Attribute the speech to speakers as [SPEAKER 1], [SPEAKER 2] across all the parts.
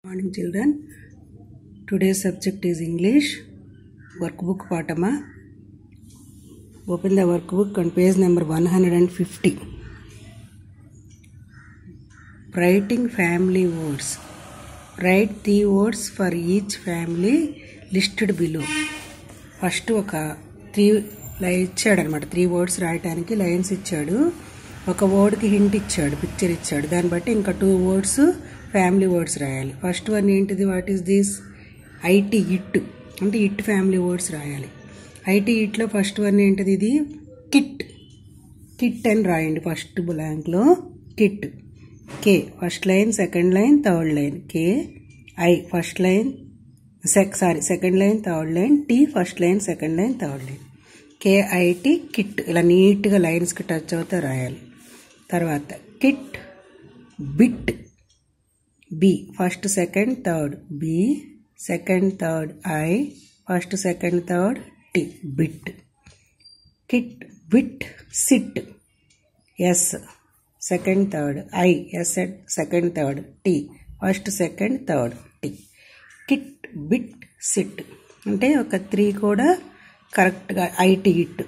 [SPEAKER 1] Morning children. Today's subject is English. Workbook Patama. Open the workbook on page number 150. Writing family words. Write the words for each family listed below. First oka 3 ఇచ్చాడు అనమాట. 3 words రాయడానికి lines ఇచ్చాడు. ఒక word కి hint ఇచ్చాడు, picture ఇచ్చాడు. దాన్ని బట్టి ఇంకా 2 words ఫ్యామిలీ వర్డ్స్ రాయాలి. ఫస్ట్ వన్ ఏంటిది? What is this? IT it అంటే ఇట్ ఫ్యామిలీ వర్డ్స్ రాయాలి. ఐటీ ఇట్లో ఫస్ట్ వన్ ఏంటిది? ఇది కిట్. కిట్ అని రాయండి. ఫస్ట్ బ్లాంక్లో kit. K first line, second line, third line. K I first line, second line, third line. T first line, second line, third line. KIT kit. ఇలా నీట్గా లైన్స్కి touch అవుతా రాయాలి. తర్వాత kit bit. B first second third. B second third. I first second third. T bit. Kit bit sit. S second third. I S second third. T first second third. T kit bit sit. అంటే ఒక 3 కూడా కరెక్ట్గా IT it,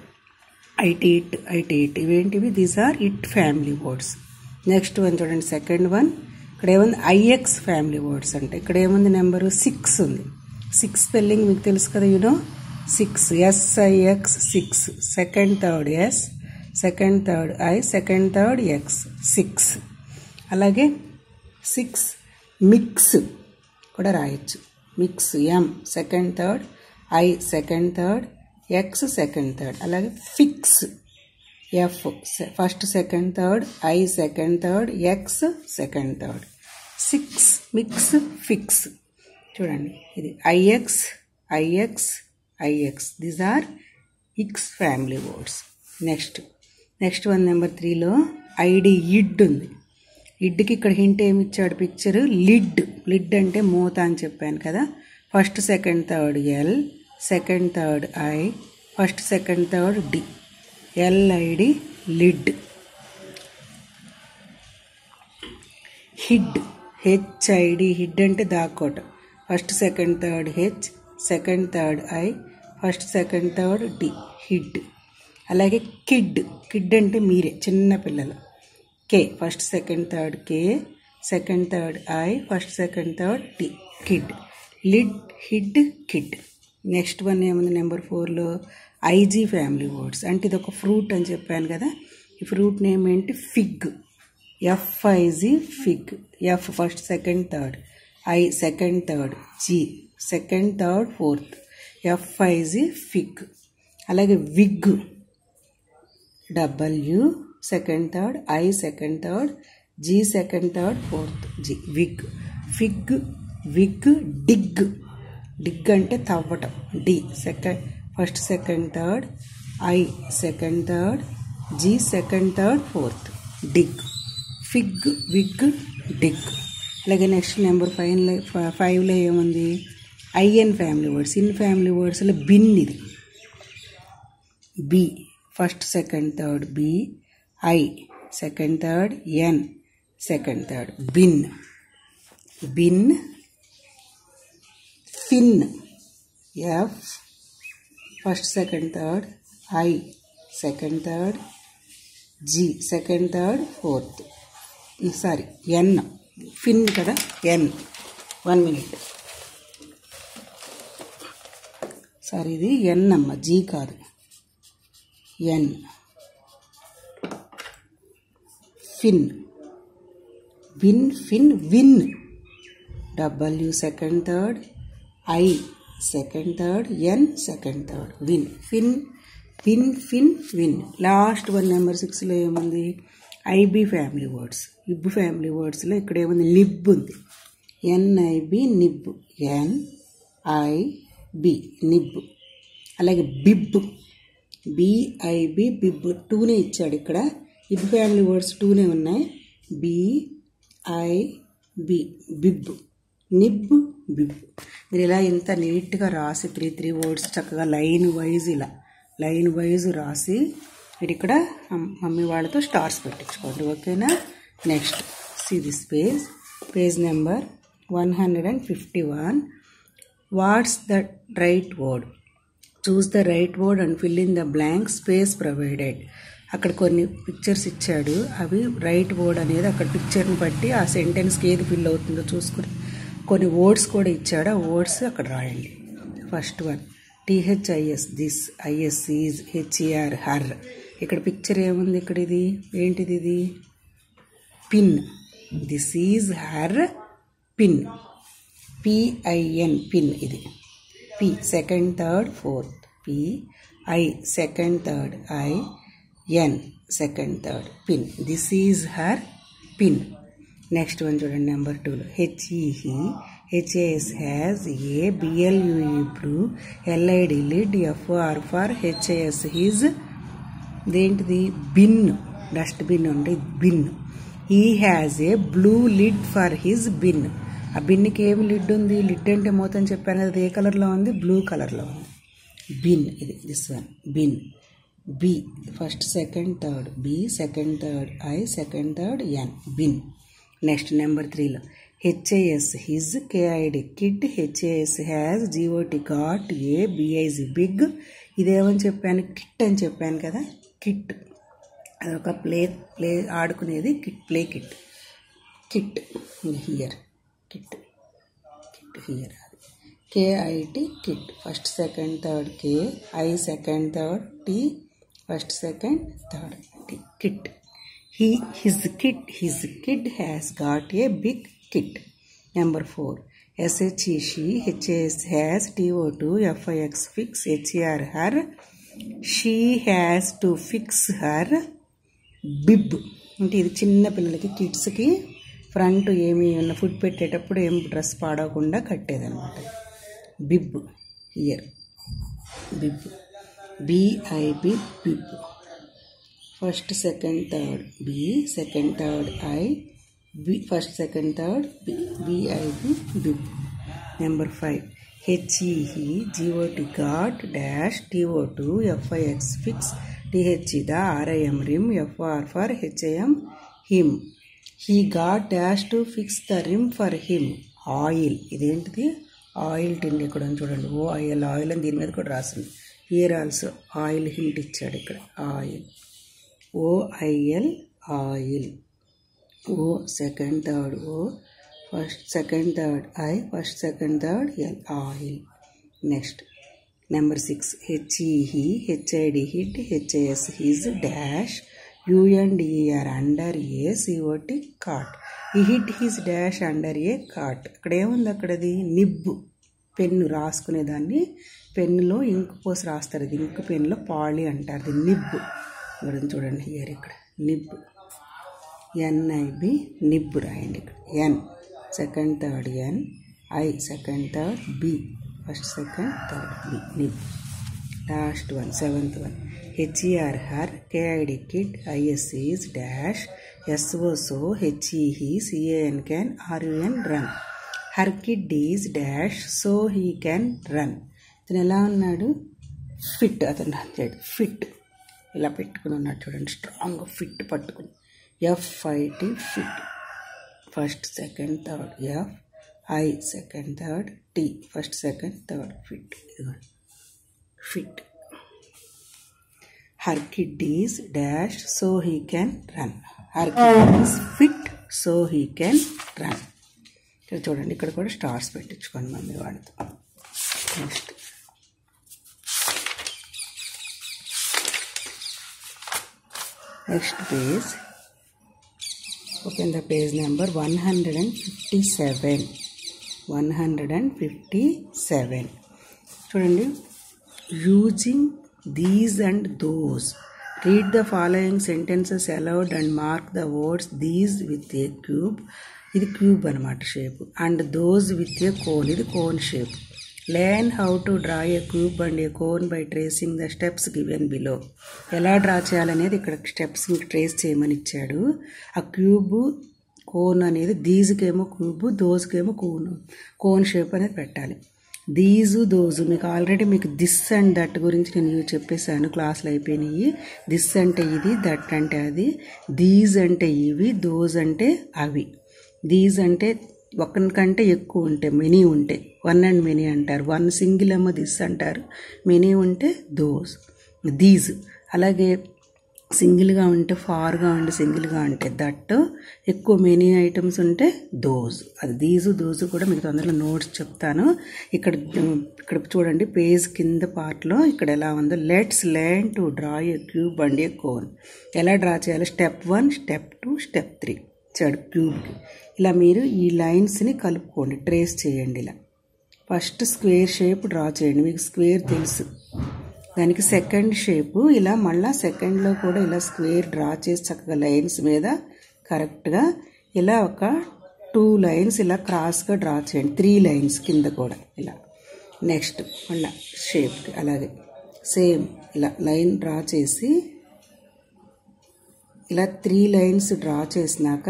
[SPEAKER 1] IT it, IT it. ఇవేంటివి? These are it family words. Next one చూడండి, second one. ఇక్కడ ఏముంది? IX family words. అంటే ఇక్కడ ఏముంది? నెంబరు 6 ఉంది. 6 స్పెల్లింగ్ మీకు తెలుసు కదా, you know. 6 SIX 6. Second third S, second third I, second third X 6. అలాగే 6 మిక్స్ కూడా రాయొచ్చు. Mix M second third, I second third, X second third. అలాగే fix F first second third, I second third, X second third. 6 mix fix. చూడండి, ఇది IX, IX, IX. These are ix family words. Next one number 3లో ID id ఉంది. ఇడ్కి ఇక్కడ hint ఏమి ఇచ్చాడు? Picture lid. Lid అంటే మూత అని చెప్పాను కదా. First second third L, second third I, first second third D. LID lid. Hid HID. Hid అంటే దాక్కోవటం. First second third H, second third I, first second third D. Hid. అలాగే kid. Kid అంటే మీరే, చిన్న పిల్లలు. K first second third K, second third I, first second third D. Kid. Lid, hid, kid. Next one ఏముంది? Number 4లో IG family words. అంటే ఇది ఒక ఫ్రూట్ అని చెప్పాను కదా. ఈ ఫ్రూట్ నేమ్ ఏంటి? Fig. FIG fig. F first second third, I second third, G second third fourth. FIG fig. అలాగే wig. W second third, I second third, G second third, fourth, G wig. Fig, wig. Dig. Dig అంటే తవ్వటం. D first second third, I second third, G second third, fourth. Dig. Fig, wig, dig. అలాగే next number 5లో ఏముంది? IN family words. In family వర్డ్స్లో bin. ఇది B first second third, B I second third, N second third. Bin. Bin. Fin. F first second third, I second third, G second third, fourth. Sorry, N. Fin కదా, N. 1 minute. Sorry, ఇది ఎన్ అమ్మ, G కాదు. N. Fin. Bin, fin, win. W second third, I second third, N second third. Win. Fin, win, fin, win. Last one number 6లో ఏముంది? IB family words. Ib family వర్డ్స్లో ఇక్కడ ఏముంది? Nib ఉంది. NIB nib. NIB nib. అలాగే bib. BIB bib. 2నే ఇచ్చాడు ఇక్కడ. ఇబ్ ఫ్యామిలీ వర్డ్స్ 2నే ఉన్నాయి. BIB bib. Nib, bib. మీరు ఇలా ఇంత నీట్గా రాసి 3 వర్డ్స్ చక్కగా లైన్ వైజ్, ఇలా లైన్ వైజ్ రాసి మీరు ఇక్కడ మమ్మీ వాళ్ళతో స్టార్స్ పెట్టించుకోండి. ఓకేనా? Next see this page number 151. What's the right word? Choose the right word and fill in the blank space provided. అక్కడ కొన్ని పిక్చర్స్ ఇచ్చాడు, అవి రైట్ వర్డ్ అనేది అక్కడ పిక్చర్ని బట్టి ఆ సెంటెన్స్కి ఏది ఫిల్ అవుతుందో చూసుకుని కొన్ని వర్డ్స్ కూడా ఇచ్చాడు, ఆ వర్డ్స్ అక్కడ రాయండి. First one THIS this, IS is, HER her. ఇక్కడ పిక్చర్ ఏముంది, ఇక్కడ ఇది ఏంటిది, ఇది pin. This is her pin, PIN pin. ఇది P second third fourth, PI second third, IN second third, pin. This is her pin. Next one చూడండి, number 2లో HE HAS has, A BLUE blue, LID lid, FR for HAS his. ఇదేంటిది, bin, dustbin అంటే bin. He has a blue lid for his bin. ఆ బిన్కి ఏమి lid ఉంది, lid అంటే మూతని చెప్పాను కదా, ఏ కలర్లో ఉంది, బ్లూ కలర్లో ఉంది. బిన్, ఇది this one bin. B first second third, B second third, I second third, N bin. Next number 3లో HAS his, KID kid, HAS has, GOT got, A BIZ big. ఇదేమని చెప్పాను, కిట్ అని చెప్పాను కదా, kit. అదొక play ఆడుకునేది, kit, play kit. Kit here, kit here. KIT kit, first second third K, I second third T, first second third T, kit. His kid has got a big kit. Number 4 SH she, HAS has, TO2 FIX fix, HER her. She has to fix her bib. అంటే ఇది చిన్న పిల్లలకి, కిడ్స్కి front ఏమి ఉన్న food పెట్టేటప్పుడు ఏం dress పాడకుండా కట్టేదనమాట. Bib here, bib, BIB bib. First second third B, second third I, B first second third B, BIB bib. Number 5 HE GOT got dash, TO2 FIX fix, THE the RIM rim, FR for HIM him. He got dash to fix the rim for him. Oil, ఇదేంటిది, oil టిన్. ఇక్కడ చూడండి, OIL oil అని దీని మీద కూడా రాసింది. Here also oil hint ఇచ్చాడు ఇక్కడ, oil, OIL oil. O second third O, first second third I, first second third L oil. Next number 6 HE HID hit, HAS his dash, UNDER under a, COT cot. He hit his dash under a cot. అక్కడ ఏముంది, అక్కడది nib, pen రాసుకునేదాన్ని పెన్నులో ink పోసి రాస్తారు, ఇది ink పెన్నులో పాలి అంటారు, ఇది నిబ్బు. ఇక్కడ చూడండి హియర్, ఇక్కడ నిబ్బు, NIB నిబ్బు రాయండి. ఇక్కడ N second third N, I second third B, first second third B nib. Last one, seventh one HER her, KID kid, IS is dash, SO so, HE CAN can, RUN run. Her kid is dash, so he can run. ఇతను ఎలా ఉన్నాడు, fit. అతను fit ఇలా పెట్టుకుని ఉన్నాడు చూడండి, strong fit పట్టుకుని. FIT fit, first second third F, I second third T, first second third fit. ఇదిగోండి fit. Her kid is dash, so he can run. Her kid is fit, so he can run. ఇక్కడ చూడండి, ఇక్కడ కూడా stars పెట్టించుకోండి mummy వాడితో. Next page, open the page number 157. 157 చూడండి. Using these and those, read the following sentences aloud and mark the words these with a cube, ఇది cube అనమాట shape, and those with a cone, ఇది cone shape. Learn how to draw a cube and a cone by tracing the steps given below. ఎలా draw చేయాలనేది ఇక్కడ steps trace చేయమని ఇచ్చాడు. ఆ cube cone అనేది, దీజుకేమో క్యూబ్, దోజుకేమో కోన్ షేప్ అనేది పెట్టాలి. దీజు దోజు మీకు ఆల్రెడీ మీకు దిస్ అండ్ దట్ గురించి నేను చెప్పేశాను, క్లాసులు అయిపోయినాయి. దిస్ అంటే ఇది, దట్ అంటే అది, దీజ్ అంటే ఇవి, దోజ్ అంటే అవి. దీజ్ అంటే ఒకరికంటే ఎక్కువ ఉంటే మెనీ ఉంటే వన్ అండ్ మెనీ అంటారు. వన్ సింగిల్ ఏమో దిస్ అంటారు, మెనీ ఉంటే దోస్ దీస్. అలాగే సింగిల్గా ఉంటే ఫార్గా ఉంటే సింగిల్గా ఉంటే దట్, ఎక్కువ మెనీ ఐటమ్స్ ఉంటే దోస్. అది దీసు దోసు కూడా మీకు తొందరలో నోట్స్ చెప్తాను. ఇక్కడ చూడండి పేజ్ కింద పార్ట్లో ఇక్కడ ఎలా ఉందో. Let's learn to draw a cube and a cone. ఎలా డ్రా చేయాలి? Step 1, step 2, step 3 చాడు క్యూబ్కి. ఇలా మీరు ఈ లైన్స్ని కలుపుకోండి, ట్రేస్ చేయండి. ఇలా ఫస్ట్ స్క్వేర్ షేప్ డ్రా చేయండి, మీకు స్క్వేర్ తెలుసు. దానికి సెకండ్ షేపు ఇలా మళ్ళీ సెకండ్లో కూడా ఇలా స్క్వేర్ డ్రా చేసి చక్కగా లైన్స్ మీద కరెక్ట్గా ఇలా ఒక 2 లైన్స్ ఇలా క్రాస్గా డ్రా చేయండి. 3 లైన్స్ కింద కూడా ఇలా. నెక్స్ట్ మళ్ళీ షేప్కి అలాగే సేమ్ ఇలా లైన్ డ్రా చేసి ఇలా 3 లైన్స్ డ్రా చేసినాక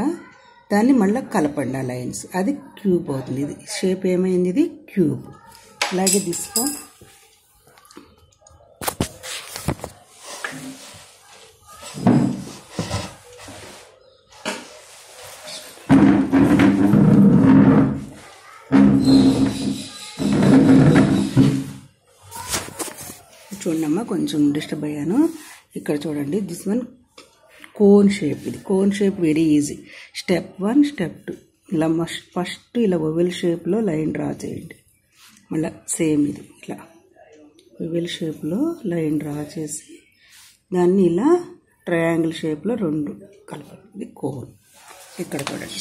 [SPEAKER 1] దాన్ని మళ్ళీ కలపండి ఆ లైన్స్. అది క్యూబ్ అవుతుంది. ఇది షేప్ ఏమైంది? ఇది క్యూబ్. అలాగే తీసుకో. చూడమ్మా, కొంచెం డిస్టర్బ్ అయ్యాను. ఇక్కడ చూడండి, దిస్ వన్ కోన్ షేప్. ఇది cone shape very easy. Step 1, step 2 ఇలా ఫస్ట్ ఇలా ఓవెల్ షేప్లో లైన్ డ్రా చేయండి. మళ్ళీ సేమ్ ఇది ఇలా ఓవెల్ షేప్లో లైన్ డ్రా చేసి దాన్ని ఇలా ట్రయాంగిల్ షేప్లో 2 కలపండి. ఇది కోన్. ఇక్కడ చూడండి,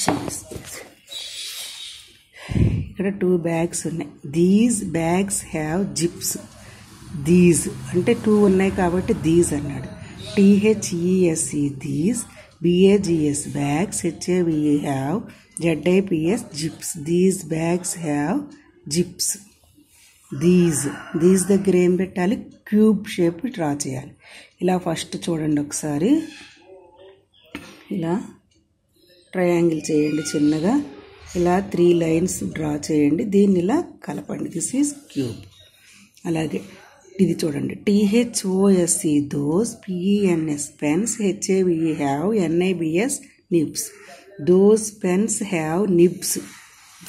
[SPEAKER 1] ఇక్కడ 2 బ్యాగ్స్ ఉన్నాయి. These bags have zips. These అంటే 2 ఉన్నాయి కాబట్టి దీస్ అన్నాడు. THESE these, BAGS bags, HAVE have, ZIPS zips. These bags have zips. These దగ్గర ఏం పెట్టాలి? క్యూబ్ షేప్ డ్రా చేయాలి. ఇలా ఫస్ట్ చూడండి ఒకసారి, ఇలా ట్రయాంగిల్ చేయండి చిన్నగా. ఇలా 3 లైన్స్ డ్రా చేయండి, దీన్ని ఇలా కలపండి. This is cube. అలాగే ఇది చూడండి, THOSE those, PENS pens, HAVE have, NIBS nibs. Those pens have nibs.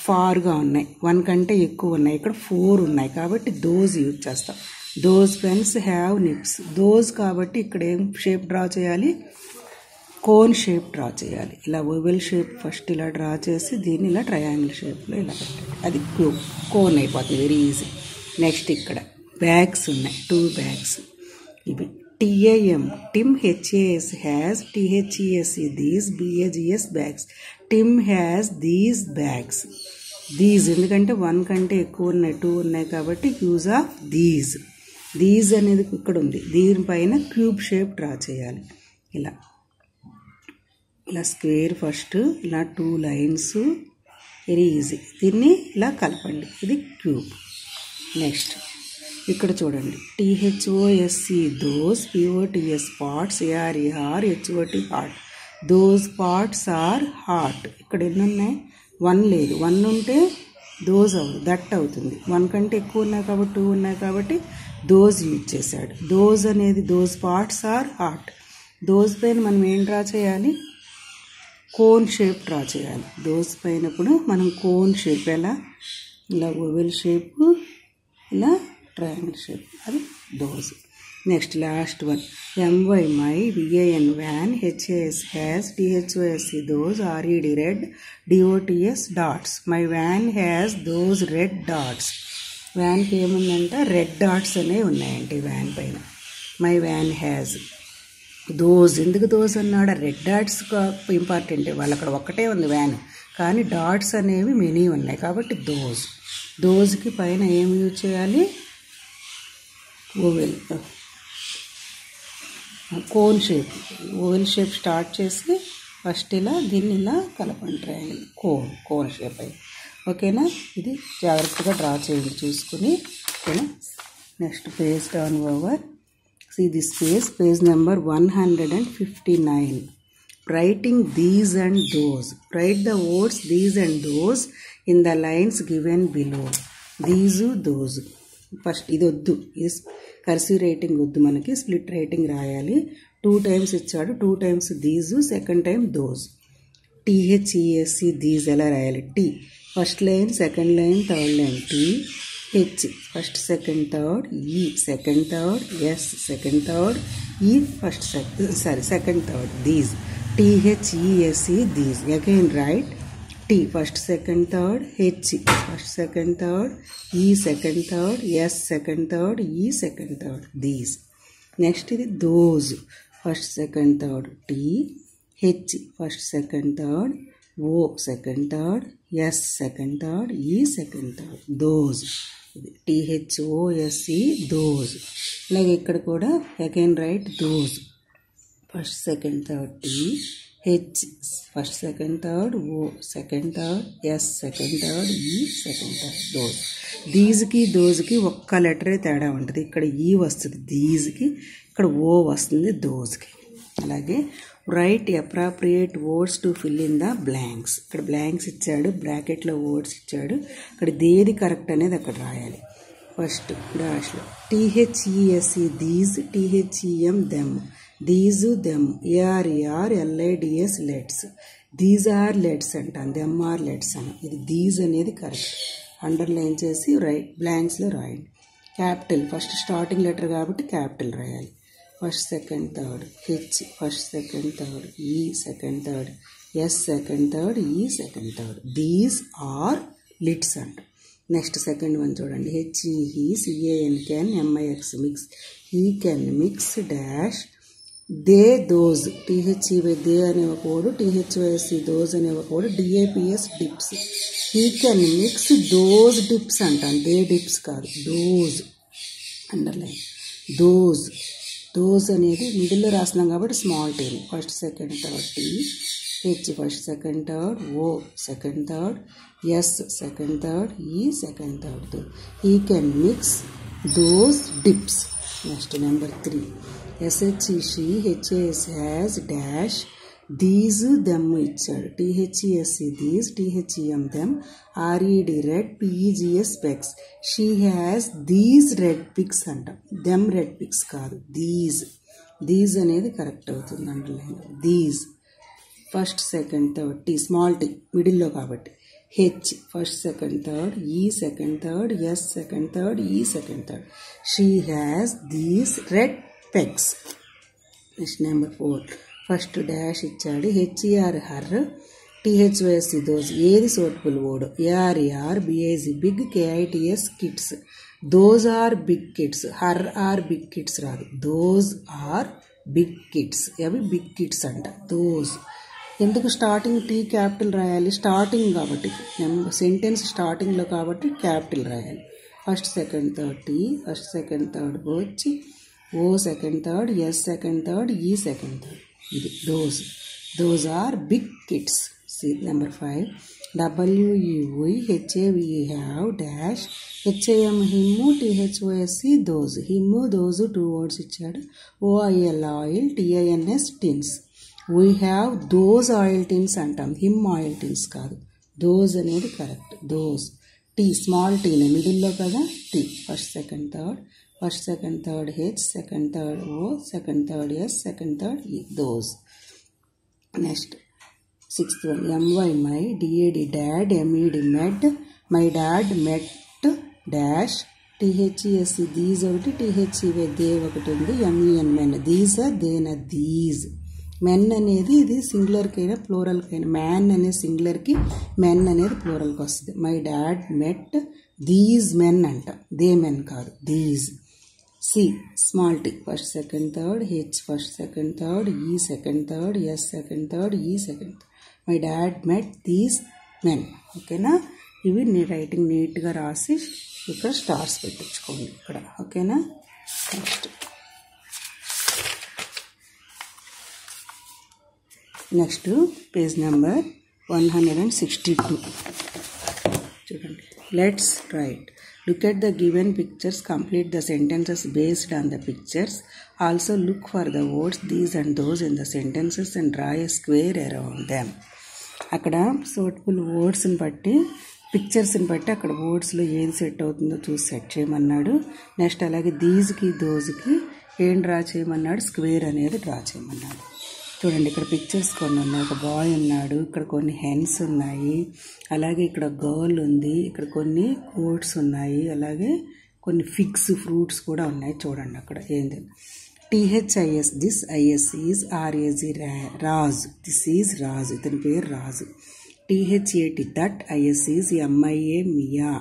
[SPEAKER 1] ఫార్గా ఉన్నాయి, 1 కంటే ఎక్కువ ఉన్నాయి. ఇక్కడ 4 ఉన్నాయి కాబట్టి దోస్ యూజ్ చేస్తాం. Those pens have nibs. Those కాబట్టి ఇక్కడ ఏం షేప్ డ్రా చేయాలి? కోన్ షేప్ డ్రా చేయాలి. ఇలా ఓవెల్ షేప్ ఫస్ట్ ఇలా డ్రా చేసి దీన్ని ఇలా ట్రయాంగిల్ షేప్లో ఇలా పెట్టాలి. అది కోన్ అయిపోతుంది, వెరీ ఈజీ. నెక్స్ట్ ఇక్కడ బ్యాగ్స్ ఉన్నాయి, 2 బ్యాగ్స్. ఇవి TIM Tim, HAS has, THESE these, BAGS bags. Tim has these bags. These ఎందుకంటే 1 కంటే ఎక్కువ ఉన్నాయి, 2 ఉన్నాయి కాబట్టి యూజ్ ఆఫ్ దీస్. దీస్ అనేది ఇక్కడ ఉంది, దీనిపైన క్యూబ్ షేప్ డ్రా చేయాలి. ఇలా ఇలా స్క్వేర్ ఫస్ట్ ఇలా 2 లైన్స్, వెరీ ఈజీ. దీన్ని ఇలా కలపండి, ఇది క్యూబ్. నెక్స్ట్ ఇక్కడ చూడండి, THOSE those, POTS parts, ARE are, HOT heart. Those parts are heart. ఇక్కడ ఎన్ని ఉన్నాయి? 1 లేదు. 1 ఉంటే దోస్ అవుతుంది, దట్ అవుతుంది. 1 కంటే ఎక్కువ ఉన్నాయి కాబట్టి 2 ఉన్నాయి కాబట్టి దోస్ యూజ్ చేశాడు. దోస్ అనేది those parts are heart. Those పైన మనం ఏం డ్రా చేయాలి? కోన్ షేప్ డ్రా చేయాలి. దోస్ పైనప్పుడు మనం కోన్ షేప్ ఎలా? ఇలా ఓవెల్ షేప్, ఇలా ట్రయాంగిల్ షేప్, అది those. Next last one, MY my, VAN van, HAS has, THOSE those, RED red, DOTS dots. My van has those red dots. వ్యాన్కి ఏముందంటే red dots అనేవి ఉన్నాయండి వ్యాన్ పైన. My van has those. ఎందుకు those అన్నాడు? Red dots important. వాళ్ళు అక్కడ ఒక్కటే ఉంది వ్యాన్, కానీ డాట్స్ అనేవి మెనీ ఉన్నాయి కాబట్టి దోస్. దోస్కి పైన ఏం యూజ్ చేయాలి? Oval cone shape. Oval shape start చేసి ఫస్ట్ ఇలా దీన్ని ఇలా కలపండి, ట్రయాంగిల్ కోన్ షేప్ అయ్యి. ఓకేనా? ఇది జాగ్రత్తగా డ్రా చేయండి చూసుకుని. ఓకేనా? Next page turn over. See this page number 159. Writing these and those. Write the words these and those in the lines given below. These, those. First, ఇది వద్దు, ఇది కర్సివ్ రైటింగ్ వద్దు, మనకి స్ప్లిట్ రైటింగ్ రాయాలి. 2 times ఇచ్చాడు, 2 times these, second time those. THESE these ఎలా రాయాలి? First line, second line, third line. T H first second third, E second third, S second third, E first second third. These THESE these. Again write T first second third, H first second third, E second third, S second third, E second third. These. Next is those first second third. T H first second third, O second third, S second third, E second third. Those. THOSE those. Like ikkada kuda again write those. First second third T H first second third, O second third, S second third, E second third. Those. These కి those కి ఒక్క లెటరే తేడా ఉంటుంది. ఇక్కడ ఈ వస్తుంది these కి, ఇక్కడ O వస్తుంది those కి. అలాగే right appropriate words to fill in the blanks. ఇక్కడ బ్లాంక్స్ ఇచ్చాడు, బ్రాకెట్లో వర్డ్స్ ఇచ్చాడు. ఇక్కడ దేది కరెక్ట్ అనేది అక్కడ రాయాలి. ఫస్ట్ డాష్లో THESE these, THEM them, these them, ARER LIDS lets. These are lets అంటాను, them are lets అని. ఇది these అనేది కరెక్ట్. అండర్లైన్ చేసి రైట్ బ్లాంక్స్లో రాయండి. క్యాపిటల్ ఫస్ట్ స్టార్టింగ్ లెటర్ కాబట్టి క్యాపిటల్ రాయాలి. First second third H first second third, E second third, S second third, E second third. These are లిట్స్ అంట. నెక్స్ట్ సెకండ్ వన్ చూడండి. HE CAN can MIX mix, he can mix dash, they those THE they అనే ఒక కోడ్, THOSE those అనే ఒక కోడ్, DAPS dips. He can mix those dips అంటాను, దే డిప్స్ కాదు, దోజ్. Underline those. దోజ్ అనేది మిడిల్లో రాస్తున్నాం కాబట్టి small T. First second third T, H first second third, O second third, S second third, E second third. He can mix those dips. Next number 3. SHE she, HAS has dash, these them ఇచ్చాడు. THESE these, THEM them, RED red, PEGS specs. She has these red pigs అంట, them red pigs కాదు, these. These అనేది correct అవుతుంది. Underline these. First second third T small T మిడిల్లో కాబట్టి, H first second third, E second third, S second third, E second third. She has these red pegs. Next number 4. First dash ఇచ్చాడు. HER her, THOSE those. ఏది suitable word? ARER BIG big, KITS kids. Those are big kids. Her are big kids రాదు, those are big kids. అవి big kids అంట, those. ఎందుకు starting T capital రాయాలి? Starting కాబట్టి, sentence స్టార్టింగ్లో కాబట్టి capital రాయాలి. First second third T, first second third వచ్చి O second third, S second third, E second third. ఇది those. Those are big kids. Number 5. WEI HAVE have dash, HAM him, THOSE those. Him those 2 words ఇచ్చాడు. OIL oil, TINS tins. We have those oil tins అంటాం, him oil tins కాదు, those అనేది correct. Those. T small టీనే మిడిల్లో కదా, T first second third, first second third H, second third O, second third S, second third E, those. Next 6th one. MY my, DAD dad, MED met, my dad met dash, THESE these ఒకటి, THEW they ఒకటి ఉంది, MEN men. These దేన these. Men అనేది ఇది సింగులర్కైనా ప్లూరల్కైనా, man అనేది సింగులర్కి, men అనేది ప్లూరల్కి వస్తుంది. My dad met these men అంట, దే మెన్ కాదు, దీస్. సి small T first second third, H first second third, E second third, S second third, E second third. My dad met these men. ఓకేనా? ఇవి నీ writing నీట్గా రాసి ఇక్కడ stars పెట్టించుకోండి ఇక్కడ. ఓకేనా? నెక్స్ట్ పేజ్ నెంబర్ 162 చూడండి. Let's write. Look at the given pictures, complete the sentences based on the pictures. Also look for the words these and those in the sentences and draw a square around them. అక్కడ suitable వర్డ్స్ని బట్టి, పిక్చర్స్ని బట్టి అక్కడ వర్డ్స్లో ఏది set అవుతుందో చూసి set చేయమన్నాడు. Next అలాగే దీస్కి దోజ్కి ఏం డ్రా చేయమన్నాడు? స్క్వేర్ అనేది డ్రా చేయమన్నాడు. చూడండి ఇక్కడ పిక్చర్స్ కొన్ని ఉన్నాయి. ఒక బాయ్ ఉన్నాడు, ఇక్కడ కొన్ని హెన్స్ ఉన్నాయి, అలాగే ఇక్కడ గర్ల్ ఉంది, ఇక్కడ కొన్ని కోట్స్ ఉన్నాయి, అలాగే కొన్ని ఫిగ్స్ ఫ్రూట్స్ కూడా ఉన్నాయి. చూడండి అక్కడ ఏంది THIS, this IS is RAZ Raju, this is Raju, ఇతని పేరు Raju. THAT that IS is MIA Mia,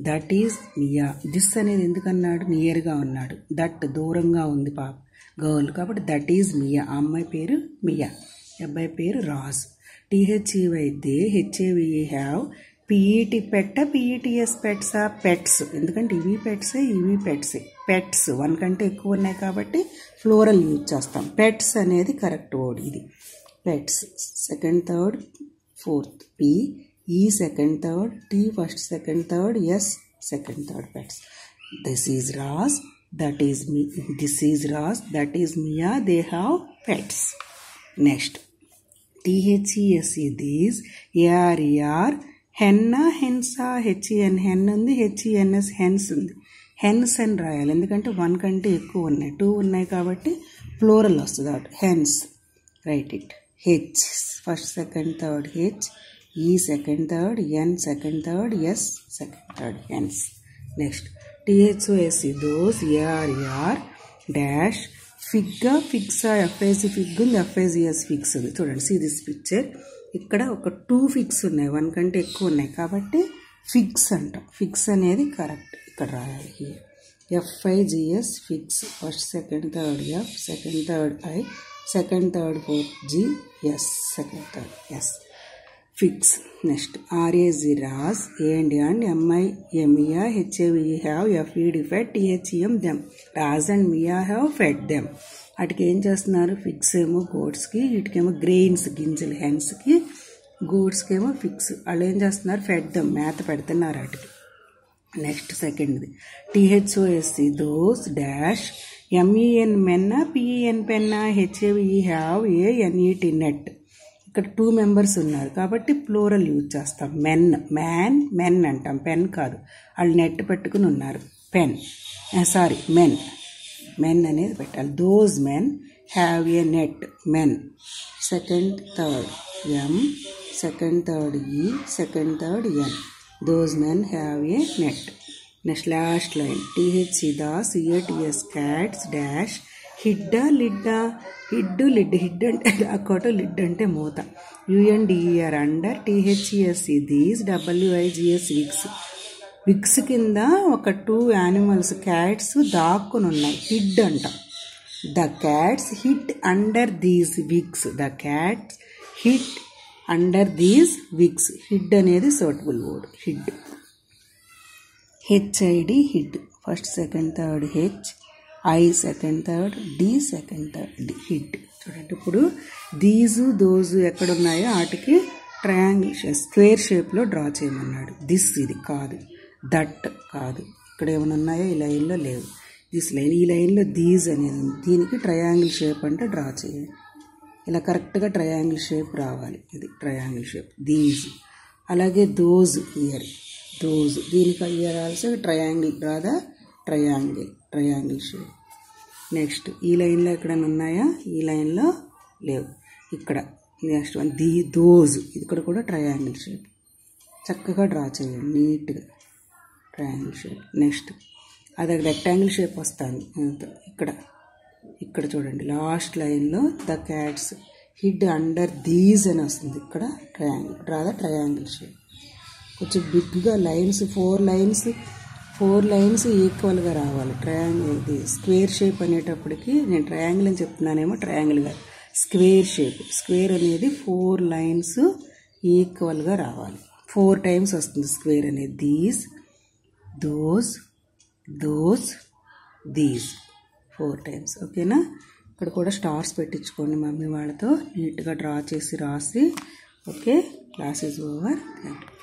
[SPEAKER 1] that is Mia. This అనేది ఎందుకన్నాడు, నియర్గా ఉన్నాడు, దట్ దూరంగా ఉంది పాప గర్ల్ కాబట్టి దట్ ఈజ్ మియా. ఆ అమ్మాయి పేరు మియా, అబ్బాయి పేరు రాజు. THEY they, HAVE have, PET పెట్ట, PETS పెట్సా, పెట్స్, ఎందుకంటే ఇవి పెట్సే ఇవి పెట్సే, పెట్స్ వన్ కంటే ఎక్కువ ఉన్నాయి కాబట్టి ఫ్లోరల్ యూజ్ చేస్తాం. పెట్స్ అనేది కరెక్ట్ వర్డ్, ఇది pets. Second third fourth, P, E second third, T first second third, S second third, pets. This is Raj, that is me, this is Ras, that is Mia, they have pets. Next, THESE these, ARER henna, hensa, HEN hen ఉంది, HENS hens ఉంది. hens అని రాయాలి ఎందుకంటే one కంటే ఎక్కువ ఉన్నాయి, 2 ఉన్నాయి కాబట్టి ప్లూరల్ వస్తుంది అటు hens. Write it. H first second third, H, E second third, N second third, S second third, hens. Next THOSE those, ARER dash, ఫిగ్గా, ఫిగ్సా, FAZ ఫిగ్ ఉంది, FAZS ఫిగ్స్ ఉంది. చూడండి సీ దిస్ పిక్చర్, ఇక్కడ ఒక 2 figs ఉన్నాయి, 1 కంటే ఎక్కువ ఉన్నాయి కాబట్టి ఫిగ్స్ అంటాం. ఫిగ్స్ అనేది కరెక్ట్ ఇక్కడ రాయాలి. Here FIGS figs, first second third F, second third I, second third fourth G, S second third S, figs. Next RAZ Raz, AND MIA, HAVE have, FED fed, THEM them. Raz and Mia have fed them. వాటికి ఏం చేస్తున్నారు, figs ఏమో గోడ్స్కి, వీటికేమో grains గింజలు హెన్స్కి, గోడ్స్కి ఏమో figs, వాళ్ళు ఏం చేస్తున్నారు, fed them, మేత పెడుతున్నారు వాటికి. నెక్స్ట్ సెకండ్ది THOSE దోస్ డాష్, MEN మెన్నా, PEN పెన్నా, HAVE హ్యావ్, ANET నెట్. ఇక్కడ 2 మెంబర్స్ ఉన్నారు కాబట్టి ప్లూరల్ యూజ్ చేస్తాం. మెన్, మ్యాన్, మెన్ అంటాం, పెన్ కాదు, వాళ్ళు నెట్ పెట్టుకుని ఉన్నారు, పెన్, సారీ మెన్, మెన్ అనేది పెట్టాలి. Those men have a net, men. Second third M, second third E, second third N, those men have a net. Next last line THC those, CATS cats dash, హిడ్డా, లిడ్డా, hid, lid, hid అంటే రాకోట, lid అంటే మూత, UNDER under, THESE these, WIGS wigs. Wigs కింద ఒక 2 animals cats దాక్కుని ఉన్నాయి, హిడ్ అంటాం. The cats hid under these wigs, the cats hid under these wigs. Hid అనేది suitable word, hid. HID hid, first second third H, I second third, D second third, D hid. చూడండి ఇప్పుడు these దోజు ఎక్కడున్నాయో వాటికి triangle square షేప్లో draw చేయమన్నాడు. This ఇది కాదు, that కాదు, ఇక్కడ ఏమైనా ఉన్నాయో ఈ లైన్లో లేవు, దిస్ లైన్, ఈ లైన్లో దీస్ అనేది ఉంది, దీనికి ట్రయాంగిల్ షేప్ అంటే డ్రా చేయాలి. ఇలా కరెక్ట్గా ట్రయాంగిల్ షేప్ రావాలి, ఇది ట్రయాంగిల్ షేప్, దీస్. అలాగే దోజ్ ఇయర్, దోజ్, దీనికి year also triangle, draw the triangle shape. Next ఈ లైన్లో ఎక్కడైనా ఉన్నాయా, ఈ లైన్లో లేవు, ఇక్కడ నెక్స్ట్ వన్ దోజ్, ఇక్కడ కూడా ట్రయాంగిల్ షేప్, చక్కగా డ్రా చేయండి నీట్గా, ట్రయాంగిల్ షేప్. నెక్స్ట్ అది రెక్టాంగిల్ షేప్ వస్తుంది ఇక్కడ చూడండి లాస్ట్ లైన్లో the cats hid under these అని వస్తుంది, ఇక్కడ triangle, draw the triangle shape. కొంచెం బిగ్గా లైన్స్, 4 లైన్స్ ఈక్వల్గా రావాలి. ట్రయాంగిల్, ఇది స్క్వేర్ షేప్ అనేటప్పటికి, నేను ట్రయాంగిల్ అని చెప్తున్నానేమో, ట్రయాంగిల్ కాదు, స్క్వేర్ షేప్. స్క్వేర్ అనేది 4 లైన్స్ ఈక్వల్గా రావాలి, 4 టైమ్స్ వస్తుంది స్క్వేర్ అనేది. These, those, these, 4 times. ఓకేనా, ఇక్కడ కూడా స్టార్స్ పెట్టించుకోండి మమ్మీ వాళ్ళతో, నీట్గా డ్రా చేసి రాసి. Okay, class is over. Thank you.